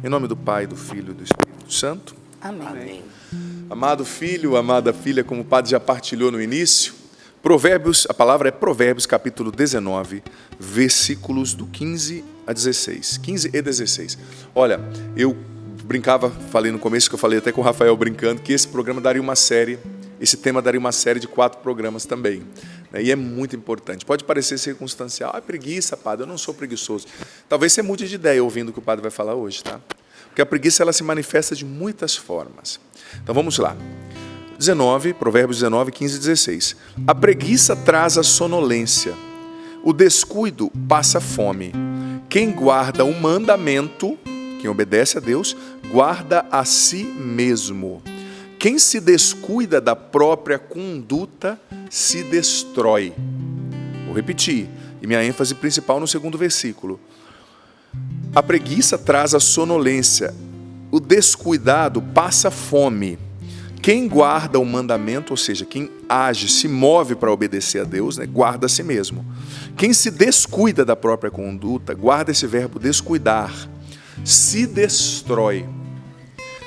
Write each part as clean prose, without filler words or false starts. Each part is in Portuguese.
Em nome do Pai, do Filho e do Espírito Santo. Amém. Amado filho, amada filha, como o padre já partilhou no início, Provérbios, a palavra é Provérbios, capítulo 19, versículos do 15 a 16. 15 e 16. Olha, eu brincava, falei no começo, que eu falei até com o Rafael brincando, que esse programa daria uma série, esse tema daria uma série de 4 programas também. E é muito importante. Pode parecer circunstancial. Ah, preguiça, padre, eu não sou preguiçoso. Talvez você mude de ideia ouvindo o que o padre vai falar hoje, tá? Porque a preguiça, ela se manifesta de muitas formas. Então vamos lá. 19, Provérbios 19, 15 e 16. A preguiça traz a sonolência. O descuido passa fome. Quem guarda o mandamento, quem obedece a Deus, guarda a si mesmo. Quem se descuida da própria conduta se destrói. Vou repetir, e minha ênfase principal no segundo versículo. A preguiça traz a sonolência. O descuidado passa fome. Quem guarda o mandamento, ou seja, quem age, se move para obedecer a Deus, né, guarda a si mesmo. Quem se descuida da própria conduta, guarda esse verbo descuidar, se destrói.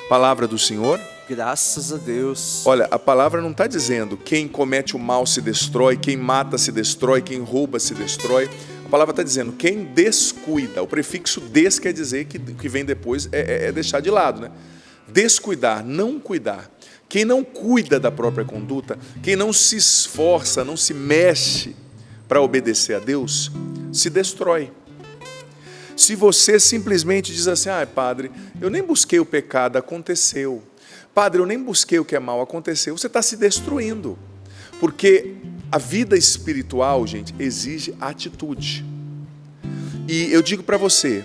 Palavra do Senhor. Graças a Deus. Olha, a palavra não está dizendo quem comete o mal se destrói, quem mata se destrói, quem rouba se destrói. A palavra está dizendo quem descuida. O prefixo des quer dizer que o que vem depois é deixar de lado, né? Descuidar, não cuidar. Quem não cuida da própria conduta, quem não se esforça, não se mexe para obedecer a Deus, se destrói. Se você simplesmente diz assim, padre, eu nem busquei o pecado, aconteceu. Padre, eu nem busquei o que é mal, aconteceu. Você está se destruindo. Porque a vida espiritual, gente, exige atitude. E eu digo para você,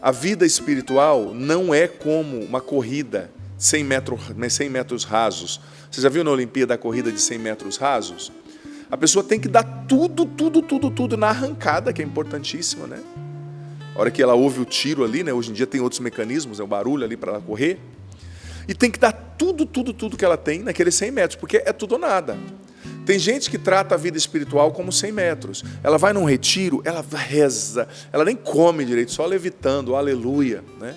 a vida espiritual não é como uma corrida 100 metros rasos. Você já viu na Olimpíada a corrida de 100 metros rasos? A pessoa tem que dar tudo na arrancada, que é importantíssima, né? A hora que ela ouve o tiro ali, né? Hoje em dia tem outros mecanismos, o barulho ali para ela correr. E tem que dar tudo que ela tem naqueles 100 metros, porque é tudo ou nada. Tem gente que trata a vida espiritual como 100 metros. Ela vai num retiro, ela reza, ela nem come direito, só levitando, aleluia, né?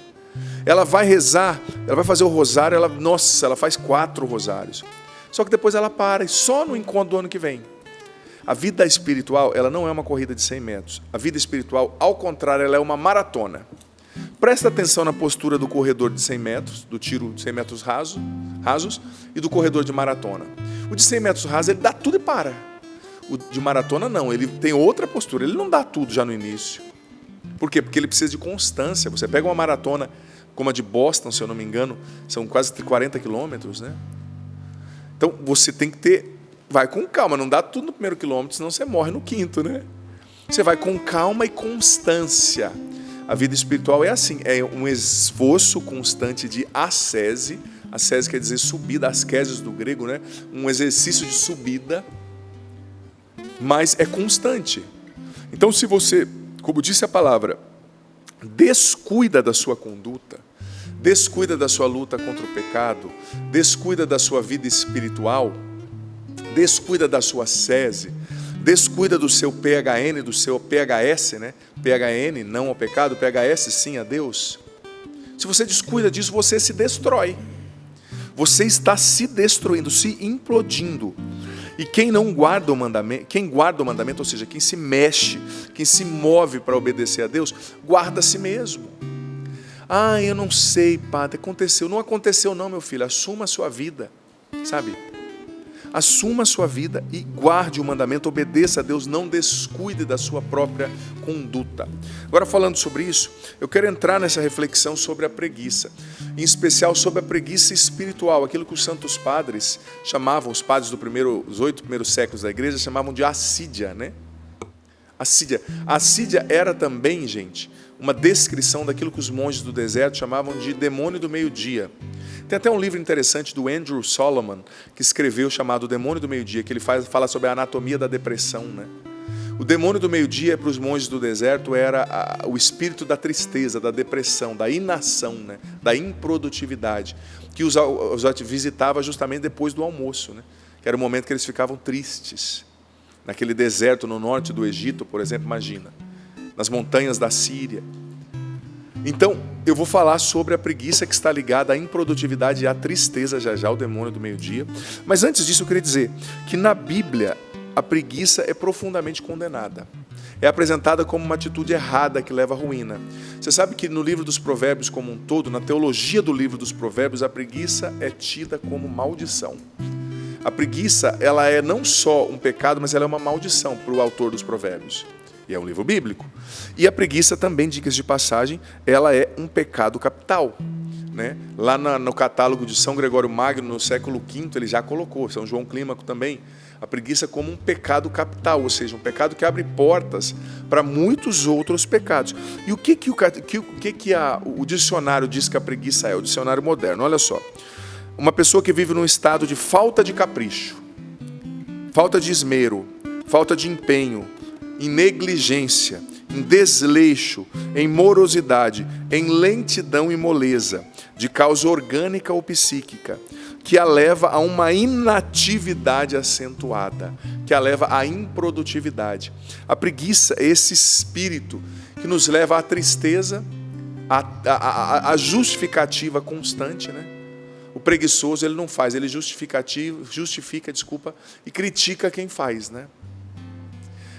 Ela vai rezar, ela vai fazer o rosário, ela faz 4 rosários. Só que depois ela para, e só no encontro do ano que vem. A vida espiritual, ela não é uma corrida de 100 metros. A vida espiritual, ao contrário, ela é uma maratona. Presta atenção na postura do corredor de 100 metros, do tiro de 100 metros rasos, e do corredor de maratona. O de 100 metros rasos, ele dá tudo e para. O de maratona, não, ele tem outra postura, ele não dá tudo já no início. Por quê? Porque ele precisa de constância. Você pega uma maratona, como a de Boston, se eu não me engano, são quase 40 quilômetros, né? Então, você tem que ter... Vai com calma, não dá tudo no primeiro quilômetro, senão você morre no 5º, né? Você vai com calma e constância. A vida espiritual é assim, é um esforço constante de ascese. Ascese quer dizer subida, asceses do grego, né? Um exercício de subida, mas é constante. Então, se você, como disse a palavra, descuida da sua conduta, descuida da sua luta contra o pecado, descuida da sua vida espiritual, descuida da sua ascese, descuida do seu PHN, do seu PHS, né? PHN, não ao pecado, PHS, sim a Deus. Se você descuida disso, você se destrói. Você está se destruindo, se implodindo. E quem não guarda o mandamento, quem guarda o mandamento, ou seja, quem se mexe, quem se move para obedecer a Deus, guarda a si mesmo. Eu não sei, padre, aconteceu. Não aconteceu não, meu filho, assuma a sua vida, sabe? Assuma a sua vida e guarde o mandamento, obedeça a Deus, não descuide da sua própria conduta. Agora, falando sobre isso, eu quero entrar nessa reflexão sobre a preguiça, em especial sobre a preguiça espiritual, aquilo que os santos padres chamavam, os padres dos 8 primeiros séculos da igreja, chamavam de assídia, né? Assídia. A assídia era também, gente, uma descrição daquilo que os monges do deserto chamavam de demônio do meio-dia. Tem até um livro interessante do Andrew Solomon, que escreveu, chamado O Demônio do Meio-Dia, que ele fala sobre a anatomia da depressão, né? O demônio do meio-dia, para os monges do deserto, era o espírito da tristeza, da depressão, da inação, né? Da improdutividade, que os visitava justamente depois do almoço, né? Que era o momento que eles ficavam tristes. Naquele deserto no norte do Egito, por exemplo, imagina. Nas montanhas da Síria. Então, eu vou falar sobre a preguiça que está ligada à improdutividade e à tristeza, já o demônio do meio-dia. Mas antes disso, eu queria dizer que na Bíblia, a preguiça é profundamente condenada. É apresentada como uma atitude errada que leva à ruína. Você sabe que no livro dos Provérbios como um todo, na teologia do livro dos Provérbios, a preguiça é tida como maldição. A preguiça, ela é não só um pecado, mas ela é uma maldição para o autor dos Provérbios. E é um livro bíblico. E a preguiça também, dicas de passagem, ela é um pecado capital. Né? Lá no catálogo de São Gregório Magno, no século V, ele já colocou, São João Clímaco também, a preguiça como um pecado capital, ou seja, um pecado que abre portas para muitos outros pecados. E o que o dicionário diz que a preguiça é? O dicionário moderno, olha só. Uma pessoa que vive num estado de falta de capricho, falta de esmero, falta de empenho, em negligência, em desleixo, em morosidade, em lentidão e moleza, de causa orgânica ou psíquica, que a leva a uma inatividade acentuada, que a leva à improdutividade. A preguiça é esse espírito que nos leva à tristeza, à justificativa constante, né? O preguiçoso, ele não faz, ele justifica, e critica quem faz, né?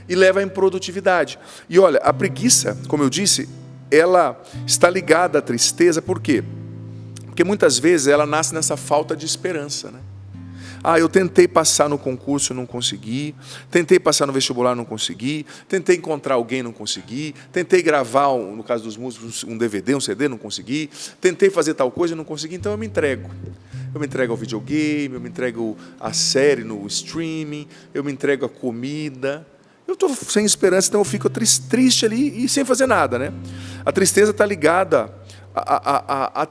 E leva à improdutividade. E olha, a preguiça, como eu disse, ela está ligada à tristeza, por quê? Porque muitas vezes ela nasce nessa falta de esperança, né? Eu tentei passar no concurso, não consegui. Tentei passar no vestibular, não consegui. Tentei encontrar alguém, não consegui. Tentei gravar, no caso dos músicos, um DVD, um CD, não consegui. Tentei fazer tal coisa, não consegui. Então eu me entrego. Eu me entrego ao videogame, eu me entrego à série no streaming, eu me entrego à comida. Eu estou sem esperança, então eu fico triste ali e sem fazer nada, né? A tristeza está ligada, a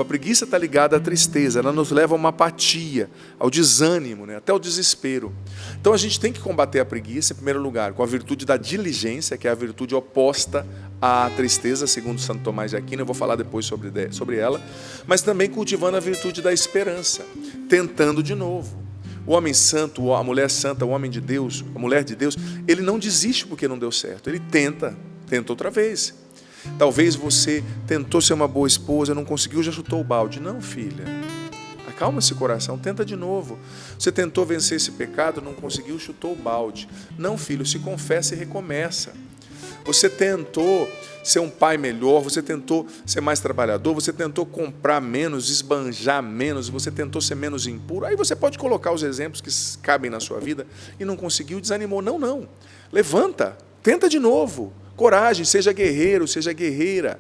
preguiça está ligada à tristeza, ela nos leva a uma apatia, ao desânimo, né? Até ao desespero. Então a gente tem que combater a preguiça, em primeiro lugar, com a virtude da diligência, que é a virtude oposta à tristeza, segundo Santo Tomás de Aquino, eu vou falar depois sobre ela, mas também cultivando a virtude da esperança, tentando de novo. O homem santo, a mulher santa, o homem de Deus, a mulher de Deus, ele não desiste porque não deu certo. Ele tenta outra vez. Talvez você tentou ser uma boa esposa, não conseguiu, já chutou o balde. Não, filha. Acalma esse coração, tenta de novo. Você tentou vencer esse pecado, não conseguiu, chutou o balde. Não, filho, se confessa e recomeça. Você tentou ser um pai melhor, você tentou ser mais trabalhador, você tentou comprar menos, esbanjar menos, você tentou ser menos impuro. Aí você pode colocar os exemplos que cabem na sua vida e não conseguiu, desanimou. Não. Levanta, tenta de novo. Coragem, seja guerreiro, seja guerreira.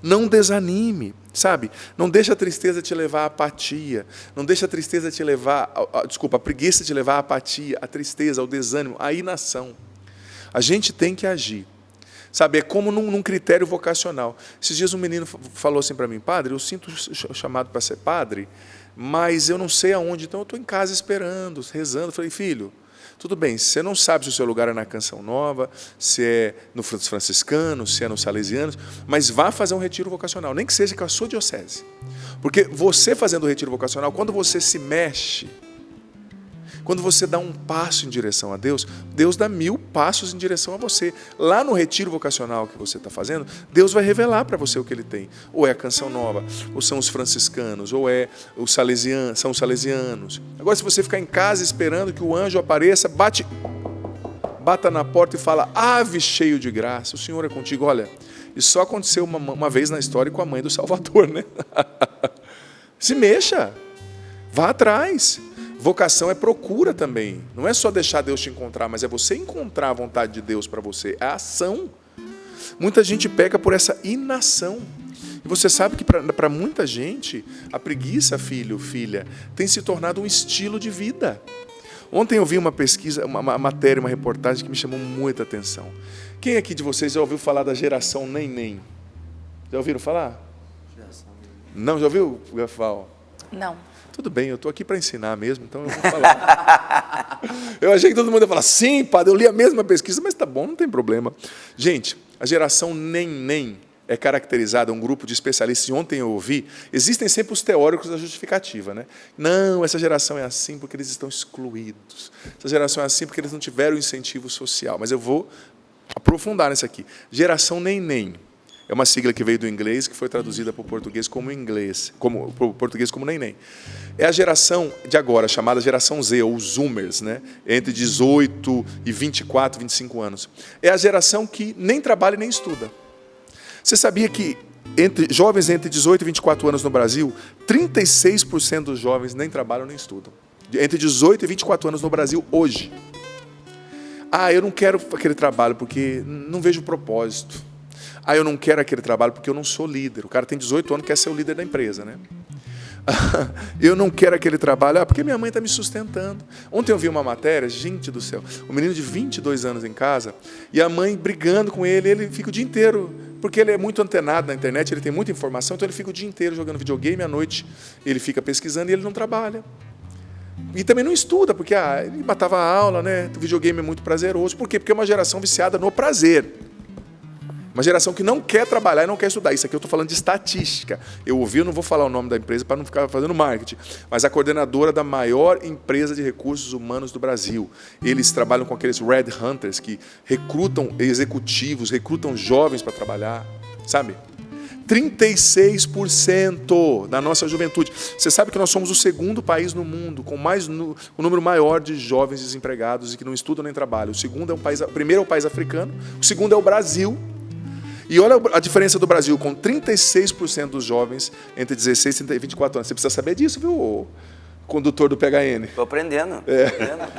Não desanime, sabe? Não deixa a tristeza te levar à apatia. Não deixa a tristeza te levar, a preguiça te levar à apatia, à tristeza, ao desânimo, à inação. A gente tem que agir. Sabe, é como num critério vocacional. Esses dias um menino falou assim para mim: padre, eu sinto o chamado para ser padre, mas eu não sei aonde, então eu estou em casa esperando, rezando. Eu falei: filho, tudo bem, você não sabe se o seu lugar é na Canção Nova, se é no franciscano, se é nos salesianos, mas vá fazer um retiro vocacional, nem que seja com a sua diocese. Porque você fazendo o retiro vocacional, quando você se mexe, quando você dá um passo em direção a Deus, Deus dá 1000 passos em direção a você. Lá no retiro vocacional que você está fazendo, Deus vai revelar para você o que Ele tem. Ou é a Canção Nova, ou são os franciscanos, ou são os salesianos. Agora, se você ficar em casa esperando que o anjo apareça, bata na porta e fala: ave cheio de graça, o Senhor é contigo. Olha, isso só aconteceu uma vez na história com a mãe do Salvador, né? Se mexa, vá atrás. Vocação é procura também. Não é só deixar Deus te encontrar, mas é você encontrar a vontade de Deus para você. É a ação. Muita gente peca por essa inação. E você sabe que para muita gente, a preguiça, filho, filha, tem se tornado um estilo de vida. Ontem eu vi uma pesquisa, uma matéria, uma reportagem que me chamou muita atenção. Quem aqui de vocês já ouviu falar da geração neném? Já ouviram falar? Não, já ouviu, Gafal? Não. Tudo bem, eu estou aqui para ensinar mesmo, então eu vou falar. Eu achei que todo mundo ia falar: sim, padre, eu li a mesma pesquisa, mas tá bom, não tem problema. Gente, a geração neném é caracterizada, um grupo de especialistas, e ontem eu ouvi, existem sempre os teóricos da justificativa, né? Não, essa geração é assim porque eles estão excluídos. Essa geração é assim porque eles não tiveram incentivo social. Mas eu vou aprofundar nisso aqui. Geração neném É uma sigla que veio do inglês, que foi traduzida para o português como neném. É a geração de agora, chamada geração Z, ou Zoomers, né? Entre 18 e 24, 25 anos. É a geração que nem trabalha e nem estuda. Você sabia que jovens entre 18 e 24 anos no Brasil, 36% dos jovens nem trabalham nem estudam. Entre 18 e 24 anos no Brasil, hoje. Eu não quero aquele trabalho porque não vejo propósito. Eu não quero aquele trabalho porque eu não sou líder. O cara tem 18 anos e quer ser o líder da empresa, né? Eu não quero aquele trabalho porque minha mãe está me sustentando. Ontem eu vi uma matéria, gente do céu, um menino de 22 anos em casa e a mãe brigando com ele fica o dia inteiro, porque ele é muito antenado na internet, ele tem muita informação, então ele fica o dia inteiro jogando videogame, à noite ele fica pesquisando e ele não trabalha. E também não estuda, porque ele matava a aula, né? O videogame é muito prazeroso. Por quê? Porque é uma geração viciada no prazer. Uma geração que não quer trabalhar e não quer estudar. Isso aqui eu estou falando de estatística. Eu não vou falar o nome da empresa para não ficar fazendo marketing, mas a coordenadora da maior empresa de recursos humanos do Brasil. Eles trabalham com aqueles Red Hunters que recrutam executivos, recrutam jovens para trabalhar, sabe? 36% da nossa juventude. Você sabe que nós somos o segundo país no mundo com o número maior de jovens desempregados e que não estudam nem trabalham. O primeiro é o país africano, o segundo é o Brasil. E olha a diferença do Brasil, com 36% dos jovens entre 16 e 24 anos. Você precisa saber disso, viu, condutor do PHN? Estou aprendendo.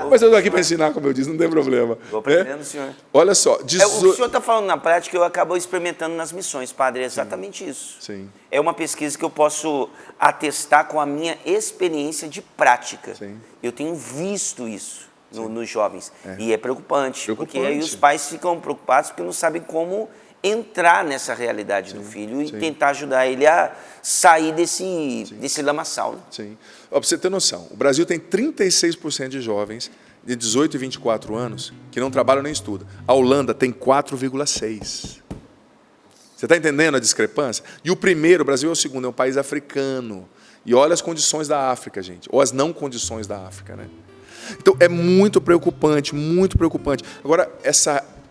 Mas eu estou aqui para ensinar, como eu disse, não tem problema. Estou aprendendo, senhor. Olha só. O que o senhor está falando na prática, eu acabo experimentando nas missões, padre. É exatamente isso. Sim. É uma pesquisa que eu posso atestar com a minha experiência de prática. Sim. Eu tenho visto isso nos jovens. E é preocupante, porque aí os Preocupante. pais ficam preocupados porque não sabem como entrar nessa realidade do filho e tentar ajudar ele a sair desse lamaçal. Né? Sim. Para você ter noção, o Brasil tem 36% de jovens de 18 e 24 anos que não trabalham nem estudam. A Holanda tem 4,6%. Você está entendendo a discrepância? E o Brasil é o segundo, é um país africano. E olha as condições da África, gente, ou as não condições da África, né? Então, é muito preocupante, muito preocupante. Agora,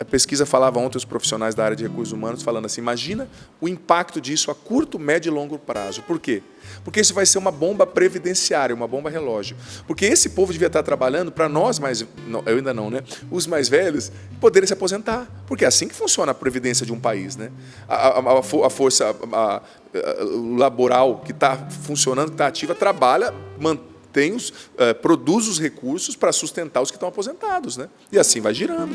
a pesquisa falava ontem, os profissionais da área de recursos humanos, falando assim, imagina o impacto disso a curto, médio e longo prazo. Por quê? Porque isso vai ser uma bomba previdenciária, uma bomba relógio. Porque esse povo devia estar trabalhando para nós, eu ainda não, né? Os mais velhos, poderem se aposentar. Porque é assim que funciona a previdência de um país, né? A força laboral que está funcionando, que está ativa, trabalha, produz os recursos para sustentar os que estão aposentados, né? E assim vai girando.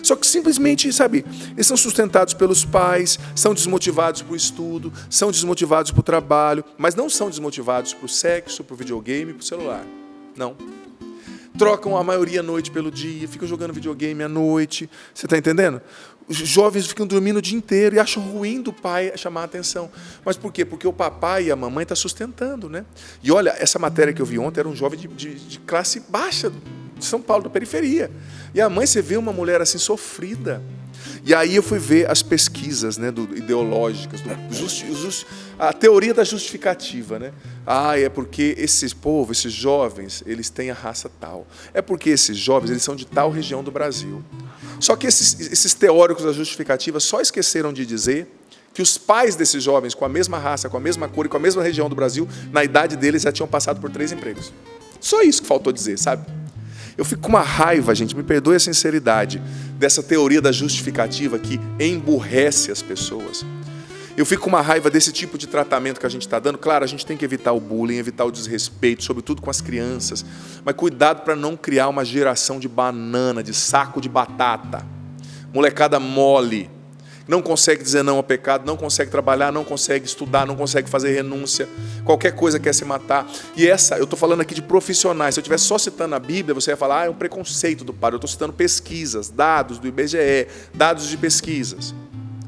Só que simplesmente, sabe, eles são sustentados pelos pais, são desmotivados para o estudo, são desmotivados para o trabalho, mas não são desmotivados para o sexo, para o videogame, para o celular. Não. Trocam a maioria à noite pelo dia, ficam jogando videogame à noite. Você está entendendo? Os jovens ficam dormindo o dia inteiro e acham ruim do pai chamar a atenção. Mas por quê? Porque o papai e a mamãe estão sustentando, né? E olha, essa matéria que eu vi ontem era um jovem de classe baixa, de São Paulo, da periferia. E a mãe, você vê uma mulher assim sofrida. E aí eu fui ver as pesquisas, né, ideológicas, a teoria da justificativa, né? É porque esses jovens, eles têm a raça tal. É porque esses jovens, eles são de tal região do Brasil. Só que esses teóricos da justificativa só esqueceram de dizer que os pais desses jovens, com a mesma raça, com a mesma cor e com a mesma região do Brasil, na idade deles já tinham passado por 3 empregos. Só isso que faltou dizer, sabe? Eu fico com uma raiva, gente, me perdoe a sinceridade, dessa teoria da justificativa que emburrece as pessoas. Eu fico com uma raiva desse tipo de tratamento que a gente está dando. Claro, a gente tem que evitar o bullying, evitar o desrespeito, sobretudo com as crianças. Mas cuidado para não criar uma geração de banana, de saco de batata. Molecada mole. Não consegue dizer não ao pecado, não consegue trabalhar, não consegue estudar, não consegue fazer renúncia. Qualquer coisa quer se matar. E eu estou falando aqui de profissionais. Se eu estivesse só citando a Bíblia, você ia falar, é um preconceito do padre. Eu estou citando pesquisas, dados do IBGE, dados de pesquisas.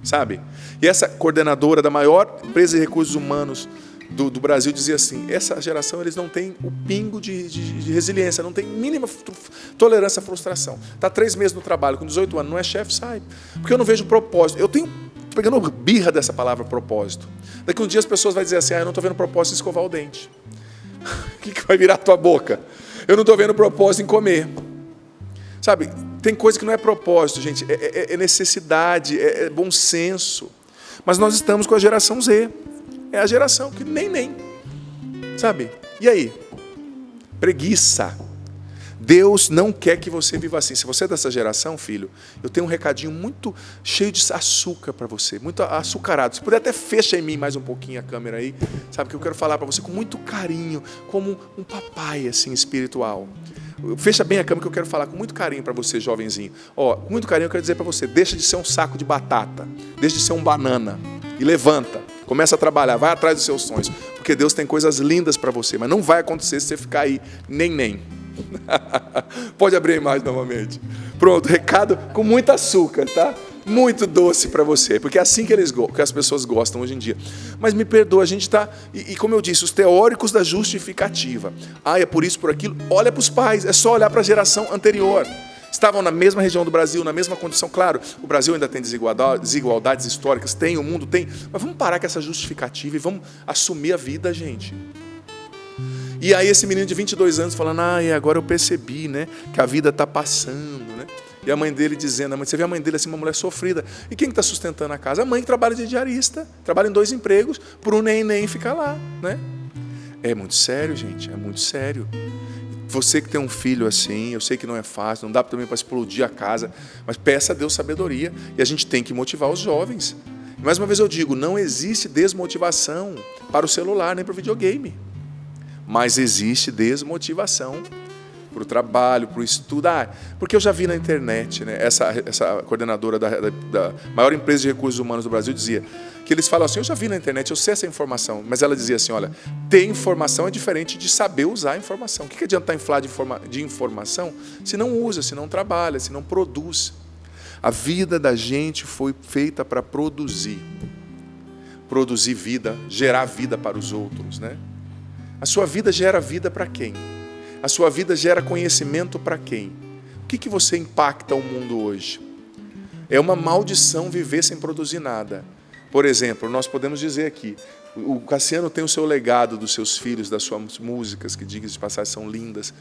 Sabe? E essa coordenadora da maior empresa de recursos humanos do Brasil dizia assim, essa geração eles não têm o pingo de resiliência, não tem mínima tolerância à frustração. Está 3 meses no trabalho, com 18 anos, não é chefe, sai. Porque eu não vejo propósito. Eu tenho pegando birra dessa palavra propósito. Daqui um dia as pessoas vão dizer assim, eu não estou vendo propósito em escovar o dente. O que vai virar a tua boca? Eu não estou vendo propósito em comer. Sabe, tem coisa que não é propósito, gente, é necessidade, é bom senso. Mas nós estamos com a geração Z. É a geração que nem. Sabe? E aí? Preguiça. Deus não quer que você viva assim. Se você é dessa geração, filho, eu tenho um recadinho muito cheio de açúcar para você, muito açucarado. Se puder, até fecha em mim mais um pouquinho a câmera aí, sabe, que eu quero falar para você com muito carinho, como um papai assim espiritual. Fecha bem a câmera que eu quero falar com muito carinho para você, jovenzinho. Ó, com muito carinho eu quero dizer para você, deixa de ser um saco de batata, deixa de ser um banana e levanta. Começa a trabalhar, vai atrás dos seus sonhos, porque Deus tem coisas lindas para você, mas não vai acontecer se você ficar aí nem. Pode abrir a imagem novamente. Pronto, recado com muito açúcar, tá? Muito doce para você, porque é assim que as pessoas gostam hoje em dia. Mas me perdoa, a gente está, e como eu disse, os teóricos da justificativa. É por isso, por aquilo. Olha para os pais, é só olhar para a geração anterior. Estavam na mesma região do Brasil, na mesma condição. Claro, o Brasil ainda tem desigualdades históricas, tem, o mundo tem. Mas vamos parar com essa justificativa e vamos assumir a vida, gente. E aí esse menino de 22 anos falando, agora eu percebi, né, que a vida está passando, né? E a mãe dele dizendo, você vê a mãe dele assim, uma mulher sofrida. E quem está sustentando a casa? A mãe que trabalha de diarista, trabalha em 2 empregos, por um nem ficar lá, né? É muito sério, gente, é muito sério. Você que tem um filho assim, eu sei que não é fácil, não dá também para explodir a casa, mas peça a Deus sabedoria e a gente tem que motivar os jovens. E mais uma vez eu digo, não existe desmotivação para o celular nem para o videogame. Mas existe desmotivação para o trabalho, para o estudo. Porque eu já vi na internet, né, essa coordenadora da maior empresa de recursos humanos do Brasil dizia que eles falam assim, eu já vi na internet, eu sei essa informação, mas ela dizia assim, olha, ter informação é diferente de saber usar a informação. O que adianta inflar de informação se não usa, se não trabalha, se não produz? A vida da gente foi feita para produzir vida, gerar vida para os outros, né? A sua vida gera vida para quem? A sua vida gera conhecimento para quem? O que você impacta o mundo hoje? É uma maldição viver sem produzir nada. Por exemplo, nós podemos dizer aqui, o Cassiano tem o seu legado dos seus filhos, das suas músicas, que diga-se de passagem são lindas.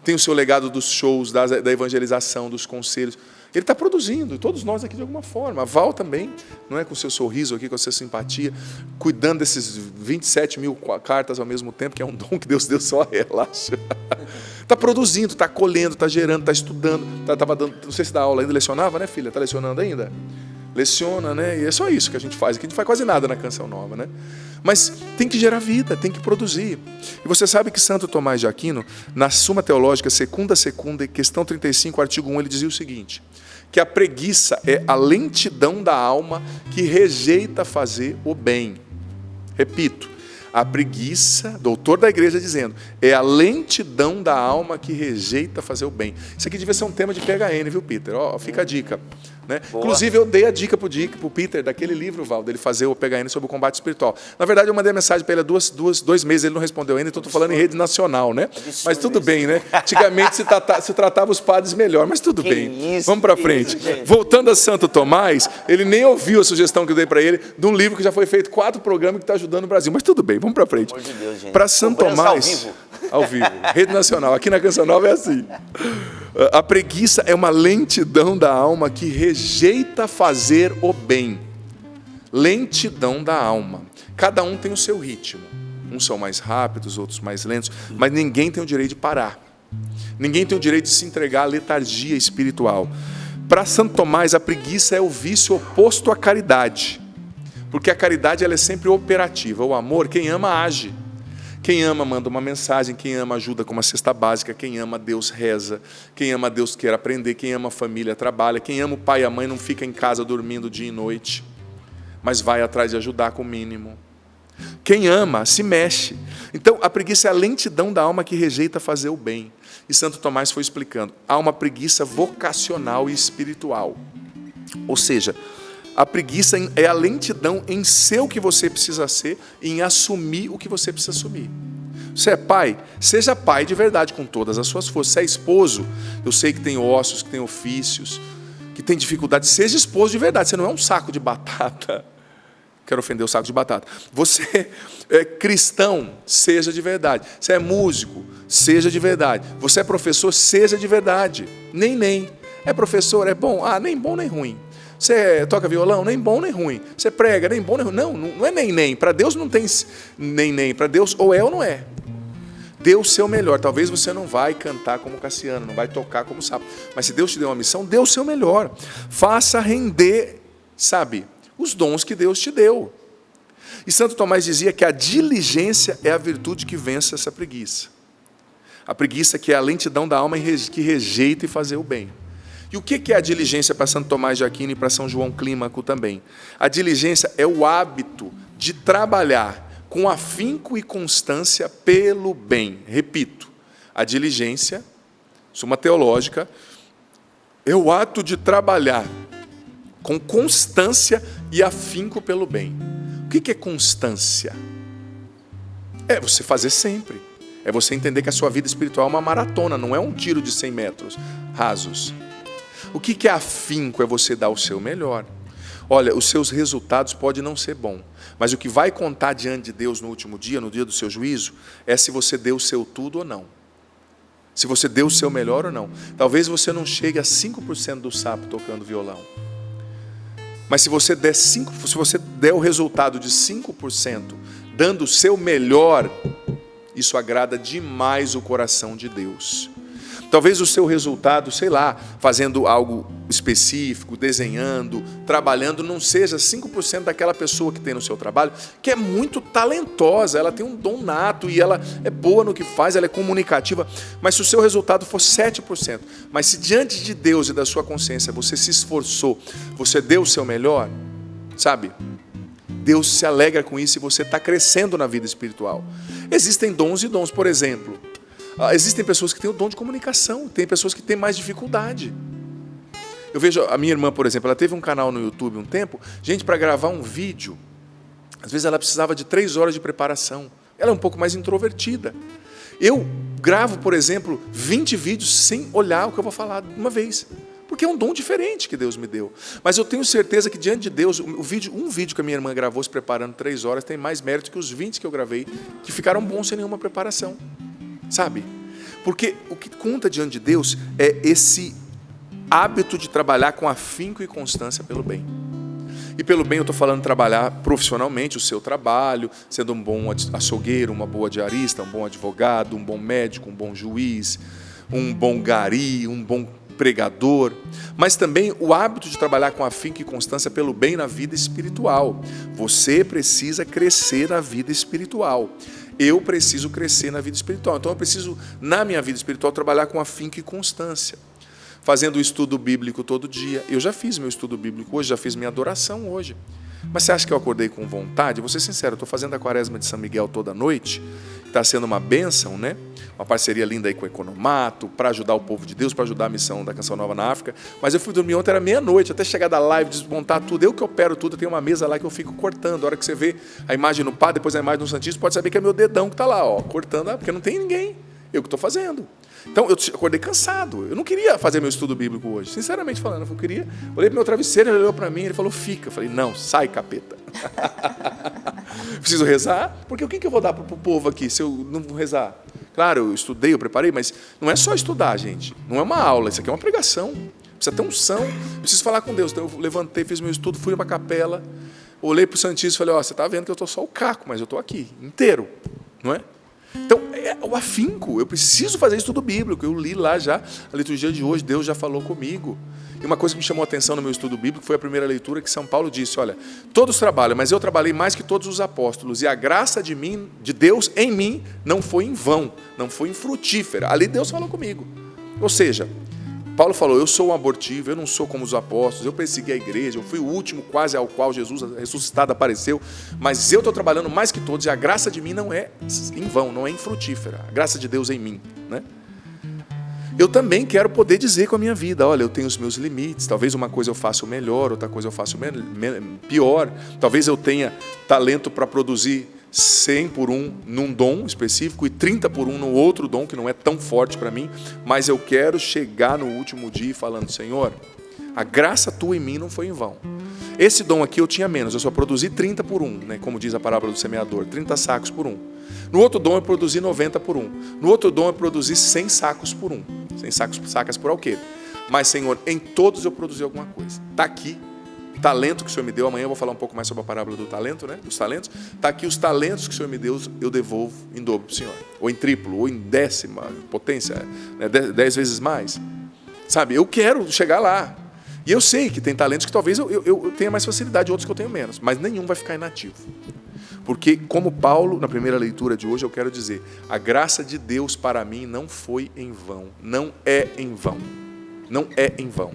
Tem o seu legado dos shows, da evangelização, dos conselhos. Ele está produzindo, todos nós aqui de alguma forma. A Val também, não é, com o seu sorriso aqui, com a sua simpatia, cuidando desses 27 mil cartas ao mesmo tempo, que é um dom que Deus deu, só relaxa. Está produzindo, está colhendo, está gerando, está estudando. Estava dando, não sei se dá aula ainda, lecionava, né, filha? Está lecionando ainda? Leciona, né? E é só isso que a gente faz. Aqui a gente faz quase nada na Canção Nova, né? Mas tem que gerar vida, tem que produzir. E você sabe que Santo Tomás de Aquino, na Suma Teológica, Secunda, questão 35, artigo 1, ele dizia o seguinte, que a preguiça é a lentidão da alma que rejeita fazer o bem. Repito, a preguiça, doutor da igreja dizendo, é a lentidão da alma que rejeita fazer o bem. Isso aqui devia ser um tema de PHN, viu, Peter? Fica a dica. Né? Inclusive, eu dei a dica para o Peter, daquele livro, Val, dele fazer o PHN sobre o combate espiritual. Na verdade, eu mandei a mensagem para ele há 2 meses, ele não respondeu ainda, então estou falando em rede nacional, né? Mas tudo bem, né? Antigamente se tratava os padres melhor, mas tudo bem. Vamos para frente. Voltando a Santo Tomás, ele nem ouviu a sugestão que eu dei para ele de um livro que já foi feito 4 programas que está ajudando o Brasil. Mas tudo bem, vamos para frente. Para Santo Tomás, ao vivo, rede nacional. Aqui na Canção Nova é assim. A preguiça é uma lentidão da alma que rejeita fazer o bem. Lentidão da alma. Cada um tem o seu ritmo. Uns são mais rápidos, outros mais lentos, mas ninguém tem o direito de parar. Ninguém tem o direito de se entregar à letargia espiritual. Para Santo Tomás, a preguiça é o vício oposto à caridade. Porque a caridade ela é sempre operativa. O amor, quem ama, age. Quem ama manda uma mensagem, quem ama ajuda com uma cesta básica, quem ama Deus reza, quem ama Deus quer aprender, quem ama a família trabalha, quem ama o pai e a mãe não fica em casa dormindo dia e noite, mas vai atrás de ajudar com o mínimo. Quem ama se mexe. Então a preguiça é a lentidão da alma que rejeita fazer o bem. E Santo Tomás foi explicando, há uma preguiça vocacional e espiritual. Ou seja, a preguiça é a lentidão em ser o que você precisa ser e em assumir o que você precisa assumir. Você é pai? Seja pai de verdade com todas as suas forças. Você é esposo? Eu sei que tem ossos, que tem ofícios, que tem dificuldade. Seja esposo de verdade. Você não é um saco de batata. Quero ofender o saco de batata. Você é cristão? Seja de verdade. Você é músico? Seja de verdade. Você é professor? Seja de verdade. Nem. É professor? É bom? Nem bom nem ruim. Você toca violão? Nem bom nem ruim. Você prega? Nem bom nem ruim. Não é nem. Para Deus não tem nem. Para Deus ou é ou não é. Dê o seu melhor. Talvez você não vai cantar como Cassiano, não vai tocar como Sapo. Mas se Deus te deu uma missão, dê o seu melhor. Faça render, os dons que Deus te deu. E Santo Tomás dizia que a diligência é a virtude que vence essa preguiça. A preguiça que é a lentidão da alma que rejeita e fazer o bem. E o que é a diligência para Santo Tomás de Aquino e para São João Clímaco também? A diligência é o hábito de trabalhar com afinco e constância pelo bem. Repito, a diligência, Suma Teológica, é o ato de trabalhar com constância e afinco pelo bem. O que é constância? É você fazer sempre. É você entender que a sua vida espiritual é uma maratona, não é um tiro de 100 metros rasos. O que é afinco? É você dar o seu melhor. Olha, os seus resultados podem não ser bons, mas o que vai contar diante de Deus no último dia, no dia do seu juízo, é se você deu o seu tudo ou não. Se você deu o seu melhor ou não. Talvez você não chegue a 5% do sapo tocando violão. Mas se você der o resultado de 5%, dando o seu melhor, isso agrada demais o coração de Deus. Talvez o seu resultado, fazendo algo específico, desenhando, trabalhando, não seja 5% daquela pessoa que tem no seu trabalho, que é muito talentosa, ela tem um dom nato e ela é boa no que faz, ela é comunicativa, mas se o seu resultado for 7%, mas se diante de Deus e da sua consciência você se esforçou, você deu o seu melhor, Deus se alegra com isso e você está crescendo na vida espiritual. Existem dons e dons, por exemplo, existem pessoas que têm o dom de comunicação, tem pessoas que têm mais dificuldade. Eu vejo a minha irmã, por exemplo, ela teve um canal no YouTube um tempo, para gravar um vídeo, às vezes ela precisava de 3 horas de preparação. Ela é um pouco mais introvertida. Eu gravo, por exemplo, 20 vídeos sem olhar o que eu vou falar uma vez. Porque é um dom diferente que Deus me deu. Mas eu tenho certeza que diante de Deus, um vídeo que a minha irmã gravou se preparando 3 horas tem mais mérito que os 20 que eu gravei, que ficaram bons sem nenhuma preparação. Porque o que conta diante de Deus é esse hábito de trabalhar com afinco e constância pelo bem. E pelo bem eu estou falando trabalhar profissionalmente o seu trabalho, sendo um bom açougueiro, uma boa diarista, um bom advogado, um bom médico, um bom juiz, um bom gari, um bom pregador, mas também o hábito de trabalhar com afinco e constância pelo bem na vida espiritual. Você precisa crescer na vida espiritual. Eu preciso crescer na vida espiritual. Então eu preciso, na minha vida espiritual, trabalhar com afinco e constância. Fazendo o estudo bíblico todo dia. Eu já fiz meu estudo bíblico hoje, já fiz minha adoração hoje. Mas você acha que eu acordei com vontade? Vou ser sincero, eu estou fazendo a quaresma de São Miguel toda noite. Está sendo uma bênção, né? Uma parceria linda aí com o Economato, para ajudar o povo de Deus, para ajudar a missão da Canção Nova na África. Mas eu fui dormir ontem, era meia-noite, até chegar da live, desmontar tudo. Eu que opero tudo, tem uma mesa lá que eu fico cortando. A hora que você vê a imagem no padre, depois a imagem no Santíssimo, pode saber que é meu dedão que está lá, cortando, porque não tem ninguém. Eu que estou fazendo. Então, eu acordei cansado. Eu não queria fazer meu estudo bíblico hoje. Sinceramente falando, eu queria. Olhei para o meu travesseiro, ele olhou para mim, ele falou, fica. Eu falei, não, sai, capeta. Preciso rezar? Porque o que eu vou dar para o povo aqui se eu não rezar? Claro, eu estudei, eu preparei, mas não é só estudar, gente. Não é uma aula, isso aqui é uma pregação. Precisa ter unção. Preciso falar com Deus. Então, eu levantei, fiz meu estudo, fui para a capela, olhei para o Santíssimo e falei, você está vendo que eu estou só o caco, mas eu estou aqui, inteiro. Não é? Então, é o afinco, eu preciso fazer estudo bíblico, eu li lá já a liturgia de hoje, Deus já falou comigo. E uma coisa que me chamou a atenção no meu estudo bíblico foi a primeira leitura que São Paulo disse, olha, todos trabalham, mas eu trabalhei mais que todos os apóstolos, e a graça de Deus em mim não foi em vão, não foi infrutífera. Ali Deus falou comigo. Ou seja, Paulo falou, eu sou um abortivo, eu não sou como os apóstolos, eu persegui a igreja, eu fui o último quase ao qual Jesus ressuscitado apareceu, mas eu estou trabalhando mais que todos e a graça de mim não é em vão, não é infrutífera, a graça de Deus em mim, né? Eu também quero poder dizer com a minha vida, olha, eu tenho os meus limites, talvez uma coisa eu faço melhor, outra coisa eu faço pior, talvez eu tenha talento para produzir 100 por 1 num dom específico e 30 por 1 no outro dom que não é tão forte para mim, mas eu quero chegar no último dia falando, Senhor, a graça tua em mim não foi em vão. Esse dom aqui eu tinha menos, eu só produzi 30 por 1, né, como diz a parábola do semeador, 30 sacos por 1. No outro dom eu produzi 90 por 1. No outro dom eu produzi 100 sacos por 1. 100 sacas por quê? Mas, Senhor, em todos eu produzi alguma coisa. Está aqui, talento que o Senhor me deu, amanhã eu vou falar um pouco mais sobre a parábola do talento, né? Dos talentos. Está aqui os talentos que o Senhor me deu, eu devolvo em dobro para o Senhor. Ou em triplo, ou em décima potência, né? 10 vezes mais. Sabe, eu quero chegar lá. E eu sei que tem talentos que talvez eu tenha mais facilidade, outros que eu tenho menos. Mas nenhum vai ficar inativo. Porque, como Paulo, na primeira leitura de hoje, eu quero dizer, a graça de Deus para mim não foi em vão. Não é em vão. Não é em vão.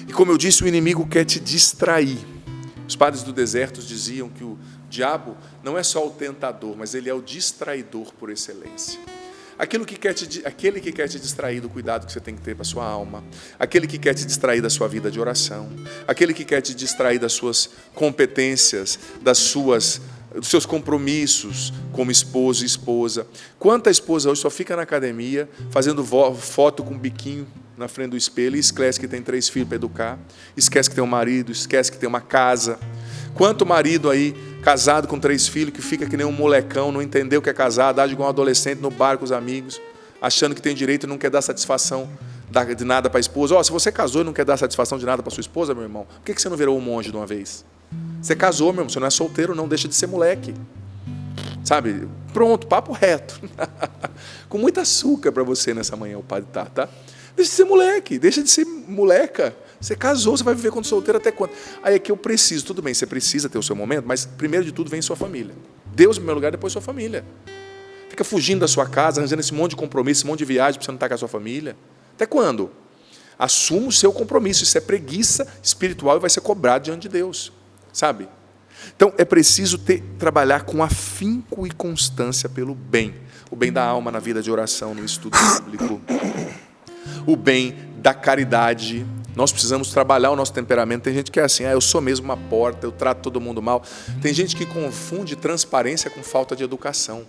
E como eu disse, o inimigo quer te distrair. Os padres do deserto diziam que o diabo não é só o tentador, mas ele é o distraidor por excelência. Aquele que quer te distrair do cuidado que você tem que ter para a sua alma, aquele que quer te distrair da sua vida de oração, aquele que quer te distrair das suas competências, dos seus compromissos como esposo e esposa. Quanta esposa hoje só fica na academia fazendo foto com biquinho na frente do espelho e esquece que tem 3 filhos para educar, esquece que tem um marido, esquece que tem uma casa. Quanto marido aí, casado com 3 filhos, que fica que nem um molecão, não entendeu que é casado, age igual um adolescente no bar com os amigos, achando que tem direito e não quer dar satisfação de nada para a esposa. Se você casou e não quer dar satisfação de nada para sua esposa, meu irmão, por que você não virou um monge de uma vez? Você casou, meu irmão, você não é solteiro, não, deixa de ser moleque. Sabe? Pronto, papo reto. Com muito açúcar para você nessa manhã, o padre tá? Deixa de ser moleque, deixa de ser moleca. Você casou, você vai viver quando solteiro até quando? Aí é que eu preciso, tudo bem, você precisa ter o seu momento, mas primeiro de tudo vem sua família. Deus em primeiro lugar, depois sua família. Fica fugindo da sua casa, arranjando esse monte de compromisso, esse monte de viagem para você não estar com a sua família. Até quando? Assuma o seu compromisso, isso é preguiça espiritual e vai ser cobrado diante de Deus. Sabe? Então, é preciso trabalhar com afinco e constância pelo bem. O bem da alma na vida de oração, no estudo bíblico. O bem da caridade. Nós precisamos trabalhar o nosso temperamento. Tem gente que é assim, eu sou mesmo uma porta, eu trato todo mundo mal. Tem gente que confunde transparência com falta de educação.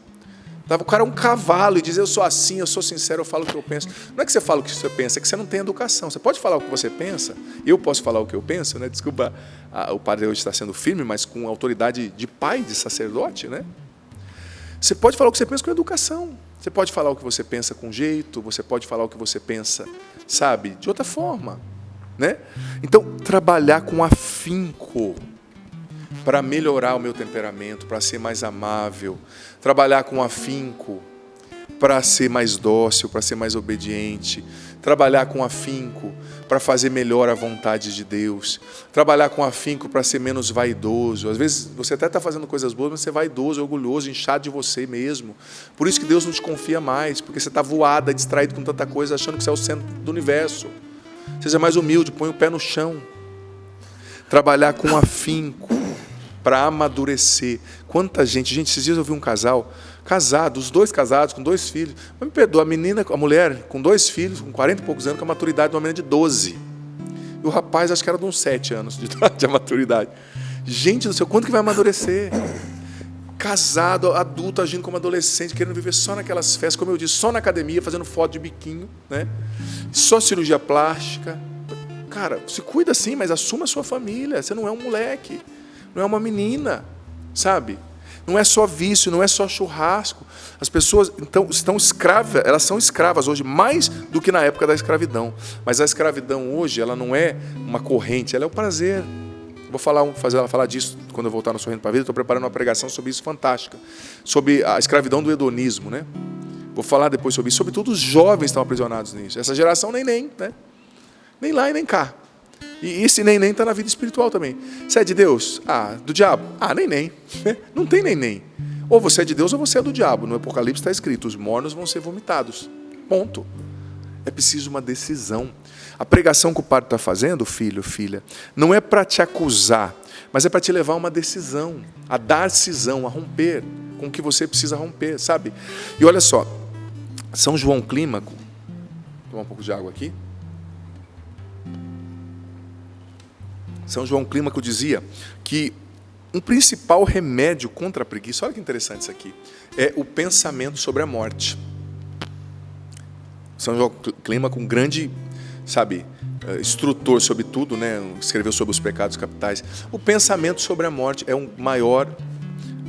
O cara é um cavalo e diz, eu sou assim, eu sou sincero, eu falo o que eu penso. Não é que você fala o que você pensa, é que você não tem educação. Você pode falar o que você pensa, eu posso falar o que eu penso, né? Desculpa, o padre hoje está sendo firme, mas com autoridade de pai, de sacerdote, né? Você pode falar o que você pensa com educação. Você pode falar o que você pensa com jeito, você pode falar o que você pensa, sabe, de outra forma, né? Então, trabalhar com afinco para melhorar o meu temperamento, para ser mais amável, trabalhar com afinco para ser mais dócil, para ser mais obediente, trabalhar com afinco para fazer melhor a vontade de Deus, trabalhar com afinco para ser menos vaidoso. Às vezes você até está fazendo coisas boas, mas você é vaidoso, orgulhoso, inchado de você mesmo. Por isso que Deus não te confia mais, porque você está voado, distraído com tanta coisa, achando que você é o centro do universo. Seja mais humilde, põe o pé no chão. Trabalhar com afinco para amadurecer. Quanta gente, esses dias eu vi um casal, os 2 casados, com 2 filhos. Mas me perdoa, a mulher com 2 filhos, com 40 e poucos anos, com a maturidade de uma menina de 12. E o rapaz, acho que era de uns 7 anos de maturidade. Gente do céu, quando que vai amadurecer? Casado, adulto, agindo como adolescente, querendo viver só naquelas festas, como eu disse, só na academia, fazendo foto de biquinho, né? Só cirurgia plástica. Cara, se cuida sim, mas assuma a sua família. Você não é um moleque, não é uma menina, sabe? Não é só vício, não é só churrasco. As pessoas então estão escravas, elas são escravas hoje, mais do que na época da escravidão. Mas a escravidão hoje, ela não é uma corrente, ela é o prazer. Vou falar disso quando eu voltar no Sorrindo para a Vida. Estou preparando uma pregação sobre isso fantástica. Sobre a escravidão do hedonismo, né? Vou falar depois sobre isso. Sobretudo os jovens estão aprisionados nisso. Essa geração nem, né? Nem lá e nem cá. E esse nem está na vida espiritual também. Você é de Deus? Do diabo? Nem. Não tem nem. Ou você é de Deus ou você é do diabo. No Apocalipse está escrito, os mornos vão ser vomitados. Ponto. É preciso uma decisão. A pregação que o padre está fazendo, filho, filha, não é para te acusar, mas é para te levar a uma decisão, a dar cisão, a romper com o que você precisa romper, sabe? E olha só, São João Clímaco, vou tomar um pouco de água aqui. São João Clímaco dizia que um principal remédio contra a preguiça, olha que interessante isso aqui, é o pensamento sobre a morte. São João Clímaco, um grande, instrutor sobre tudo, né? Escreveu sobre os pecados capitais. O pensamento sobre a morte é a maior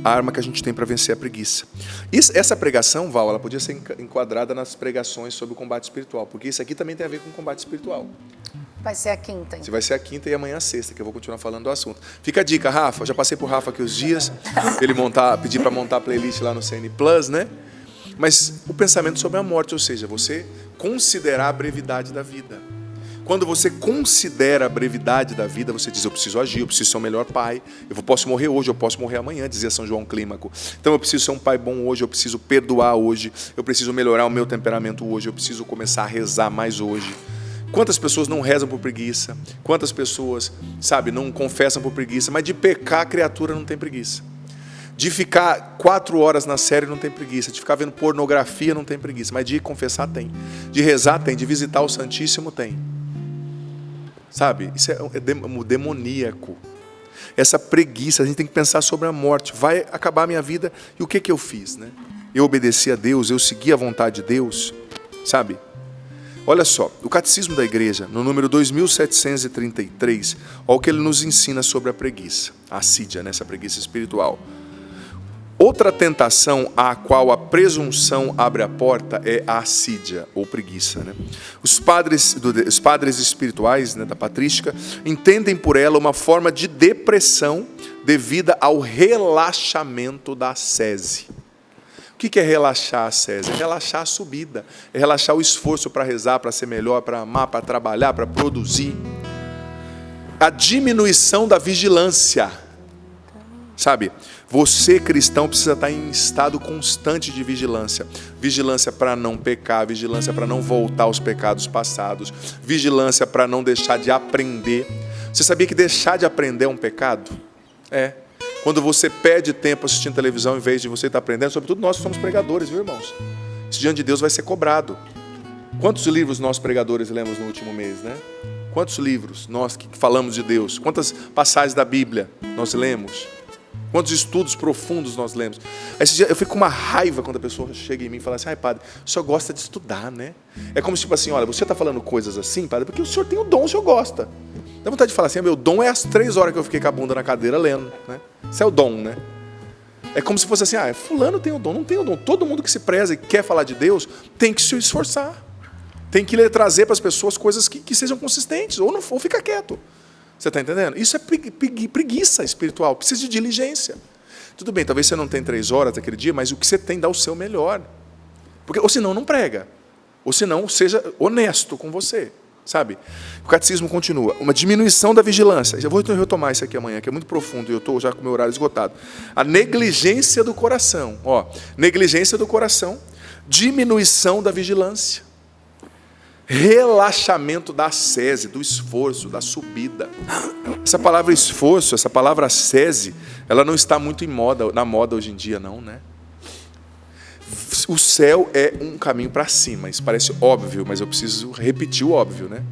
arma que a gente tem para vencer a preguiça. Essa pregação, Val, ela podia ser enquadrada nas pregações sobre o combate espiritual, porque isso aqui também tem a ver com o combate espiritual. Vai ser a quinta, então. Vai ser a quinta e amanhã a sexta, que eu vou continuar falando do assunto. Fica a dica, Rafa. Já passei por Rafa aqui os dias. Ele pedir para montar a playlist lá no CN Plus, né? Mas o pensamento sobre a morte, ou seja, você considerar a brevidade da vida. Quando você considera a brevidade da vida, você diz, eu preciso agir, eu preciso ser um melhor pai. Eu posso morrer hoje, eu posso morrer amanhã, dizia São João Clímaco. Então eu preciso ser um pai bom hoje, eu preciso perdoar hoje, eu preciso melhorar o meu temperamento hoje, eu preciso começar a rezar mais hoje. Quantas pessoas não rezam por preguiça? Quantas pessoas, não confessam por preguiça? Mas de pecar, a criatura não tem preguiça. De ficar 4 horas na série não tem preguiça. De ficar vendo pornografia não tem preguiça. Mas de confessar tem. De rezar tem. De visitar o Santíssimo tem. Isso é demoníaco. Essa preguiça, a gente tem que pensar sobre a morte. Vai acabar a minha vida e o que eu fiz? Né? Eu obedeci a Deus, eu segui a vontade de Deus. Olha só, o Catecismo da Igreja, no número 2733, olha o que ele nos ensina sobre a preguiça, a assídia, essa preguiça espiritual. Outra tentação à qual a presunção abre a porta é a assídia, ou preguiça. Né? Os padres espirituais, da patrística entendem por ela uma forma de depressão devida ao relaxamento da ascese. O que é relaxar a ascese? É relaxar a subida, é relaxar o esforço para rezar, para ser melhor, para amar, para trabalhar, para produzir. A diminuição da vigilância. Você, cristão, precisa estar em estado constante de vigilância. Vigilância para não pecar, vigilância para não voltar aos pecados passados, vigilância para não deixar de aprender. Você sabia que deixar de aprender é um pecado? Quando você perde tempo assistindo televisão em vez de você estar aprendendo, sobretudo nós que somos pregadores, viu, irmãos? Isso diante de Deus vai ser cobrado. Quantos livros nós pregadores lemos no último mês, né? Quantos livros nós que falamos de Deus? Quantas passagens da Bíblia nós lemos? Quantos estudos profundos nós lemos? Esse dia eu fico com uma raiva quando a pessoa chega em mim e fala assim, padre, o senhor gosta de estudar, né? É como se olha, você está falando coisas assim, padre, porque o senhor tem o dom, o senhor gosta. Dá vontade de falar assim, meu dom é as 3 horas que eu fiquei com a bunda na cadeira lendo, né? Isso é o dom, né? É como se fosse assim, fulano tem o dom, não tem o dom. Todo mundo que se preza e quer falar de Deus tem que se esforçar. Tem que trazer para as pessoas coisas que sejam consistentes, ou fica quieto. Você está entendendo? Isso é preguiça espiritual, precisa de diligência. Tudo bem, talvez você não tenha 3 horas daquele dia, mas o que você tem, dá o seu melhor. Ou senão não prega. Ou senão seja honesto com você. O catecismo continua. Uma diminuição da vigilância. Eu vou retomar isso aqui amanhã, que é muito profundo, e eu estou já com o meu horário esgotado. A negligência do coração. Negligência do coração, diminuição da vigilância, relaxamento da ascese, do esforço, da subida. Essa palavra esforço, essa palavra ascese, ela não está muito na moda hoje em dia, não, né? O céu é um caminho para cima. Isso parece óbvio, mas eu preciso repetir o óbvio, né?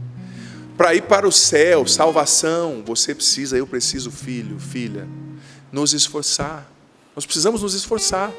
Para ir para o céu, salvação, eu preciso, filho, filha, nos esforçar. Nós precisamos nos esforçar.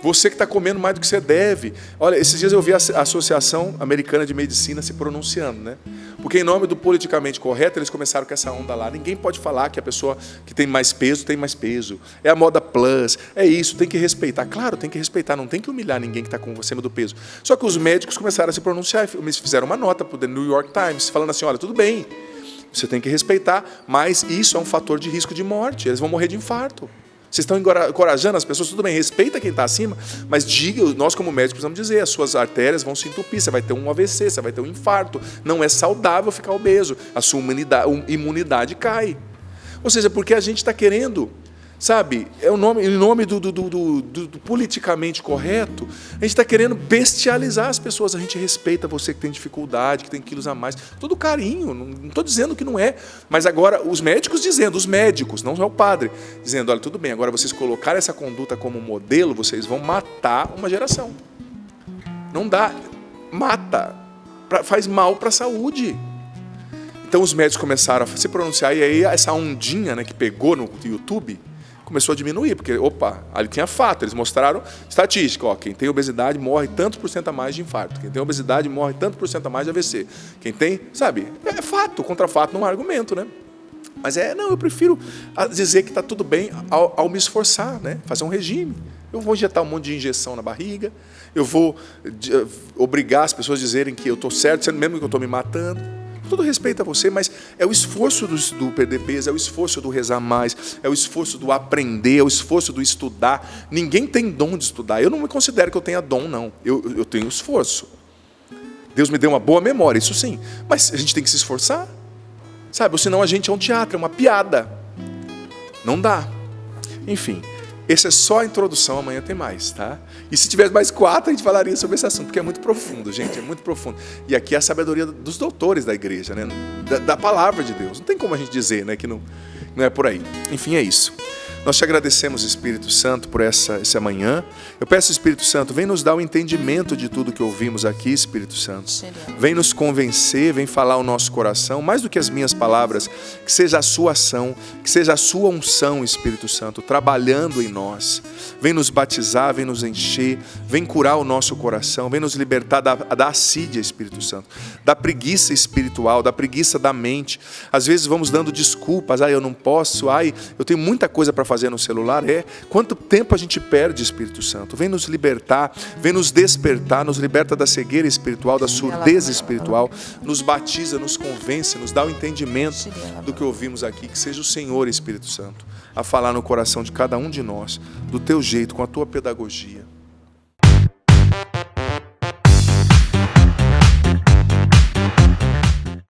Você que está comendo mais do que você deve. Olha, esses dias eu vi a Associação Americana de Medicina se pronunciando, né? Porque em nome do politicamente correto, eles começaram com essa onda lá. Ninguém pode falar que a pessoa que tem mais peso, tem mais peso. É a moda plus, é isso, tem que respeitar. Claro, tem que respeitar, não tem que humilhar ninguém que está com acima do peso. Só que os médicos começaram a se pronunciar, eles fizeram uma nota para o The New York Times, falando assim, olha, tudo bem, você tem que respeitar, mas isso é um fator de risco de morte, eles vão morrer de infarto. Vocês estão encorajando as pessoas, tudo bem, respeita quem está acima, mas diga, nós como médicos precisamos dizer, as suas artérias vão se entupir, você vai ter um AVC, você vai ter um infarto, não é saudável ficar obeso, a sua imunidade cai. Ou seja, porque a gente está querendo, em nome do politicamente correto, a gente está querendo bestializar as pessoas. A gente respeita você que tem dificuldade, que tem quilos a mais, todo carinho, não estou dizendo que não é, mas agora os médicos, não é o padre, dizendo, olha, tudo bem, agora vocês colocarem essa conduta como modelo, vocês vão matar uma geração. Não dá, mata, faz mal para a saúde. Então os médicos começaram a se pronunciar, e aí essa ondinha, né, que pegou no YouTube, começou a diminuir, porque, ali tinha fato, eles mostraram estatística, quem tem obesidade morre tantos por cento a mais de infarto, quem tem obesidade morre tantos por cento a mais de AVC, quem tem, é fato, contra fato não há argumento, né? Mas eu prefiro dizer que está tudo bem ao me esforçar, né? Fazer um regime. Eu vou injetar um monte de injeção na barriga, eu vou obrigar as pessoas a dizerem que eu estou certo, sendo mesmo que eu estou me matando. Com todo respeito a você, mas é o esforço do perder peso, é o esforço do rezar mais, é o esforço do aprender, é o esforço do estudar. Ninguém tem dom de estudar. Eu não me considero que eu tenha dom, não. Eu tenho esforço. Deus me deu uma boa memória, isso sim. Mas a gente tem que se esforçar. Sabe? Ou senão a gente é um teatro, é uma piada. Não dá. Enfim, essa é só a introdução, amanhã tem mais, tá? E se tivesse mais 4, a gente falaria sobre esse assunto, porque é muito profundo, gente, é muito profundo. E aqui é a sabedoria dos doutores da igreja, né? Da palavra de Deus. Não tem como a gente dizer, né, que não é por aí. Enfim, é isso. Nós te agradecemos, Espírito Santo, por essa manhã. Eu peço, Espírito Santo, vem nos dar o entendimento de tudo que ouvimos aqui, Espírito Santo. Vem nos convencer, vem falar ao nosso coração, mais do que as minhas palavras, que seja a sua ação, que seja a sua unção, Espírito Santo, trabalhando em nós. Vem nos batizar, vem nos encher, vem curar o nosso coração, vem nos libertar da assídia, Espírito Santo, da preguiça espiritual, da preguiça da mente. Às vezes vamos dando desculpas, eu não posso, eu tenho muita coisa para fazer no celular. Quanto tempo a gente perde, Espírito Santo? Vem nos libertar, vem nos despertar, nos liberta da cegueira espiritual, da surdez espiritual, nos batiza, nos convence, nos dá o entendimento do que ouvimos aqui. Que seja o Senhor, Espírito Santo, a falar no coração de cada um de nós, do teu jeito, com a tua pedagogia.